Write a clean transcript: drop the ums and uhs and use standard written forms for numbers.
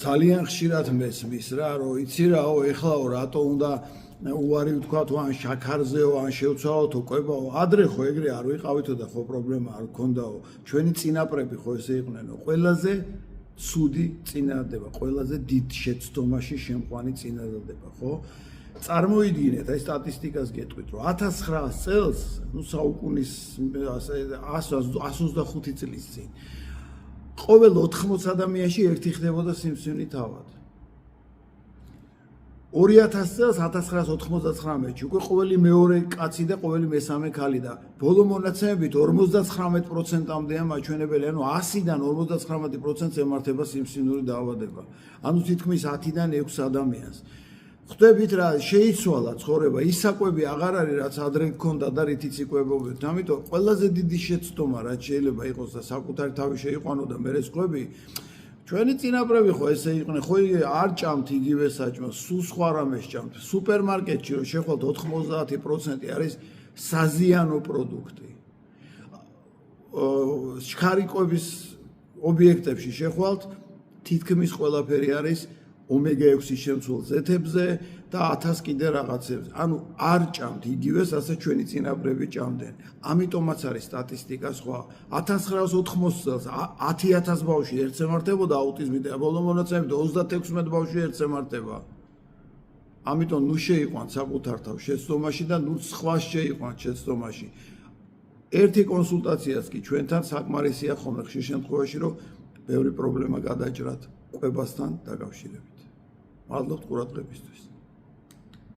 ძალიან ხშირად მესმის რა, რომ იცი რაო, ეხლაო რატო უნდა უარი ვთქვათ, ან შაქარზეო, ან შევცვალოთო, კვებაო, ადრე ხო ეგრე არ ვიყავითო და ხო პრობლემა არ გქონდაო. ჩვენი წინაპრები ხო ესე იყვნენო, ყველაზე ცუდი წინადადება, ყველაზე დიდ შეცდომაში შემყვანი წინადადება, ხო? წარმოიდგინეთ, აი სტატისტიკას გეტყვით, რომ 1900 წელს, ნუ საუკუნის 125 წლის წინ ყოველ 80 ადამიანში ერთი ხდებოდა სიმსივნი თავად. 2000 წელს 1999-ში უკვე ყოველი მეორე კაცი და ყოველი მესამე ქალი და ბოლო მონაცემებით 59%-მდეა მაჩვენებელი, ანუ 100-დან 59%-ს ემართება სიმსივნური დაავადება. ანუ თითქმის 10-დან 6 ადამიანს. ხვდებით რა, შეიცვალა ცხოვრება, ის საკვები აღარ არის, რაც ადრე გქონდა და რითიც იკვებებოდით. ამიტომ ყველაზე დიდი შეცდომა რაც შეიძლება იყოს და საკუთარი თავი შეიყვანო და მერე სხვები ჩვენი წინაპრები ხო ესე იყვნენ, ხო არ ჭამთ იგივე საჭმელს, სულ სხვა რამეს ჭამთ. სუპერმარკეტში რომ შეხვალთ 90% არის საზიანო პროდუქტი. შქარიკვების ობიექტებში შეხვალთ, თითქმის ყველაფერი არის ომეგა-6-ის შემცველ ზეთებზე და 1000 კიდე რაღაცებზე. ანუ არ ჭამთ იგივეს, ასე ჩვენი წინაპრები ჭამდნენ. ამიტომაც არის სტატისტიკა სხვა. 1980 წელს 10000 ბავშვი ერთს ემართებოდა აუტიზმით და ბოლო მონაცემებით 36 ბავშვი ერთს ემართება. ამიტომ ნუ შეიყვანთ საკუთარ თავს შეცდომაში და ნუ სხვას შეიყვანთ შეცდომაში. ერთი კონსულტაციაც კი ჩვენთან საკმარისია ხოლმე ხშირ შემთხვევაში, რომ ბევრი პრობლემა გადაჭრათ კვებასთან დაკავშირებით. მადლობთ ყურადღებისთვის.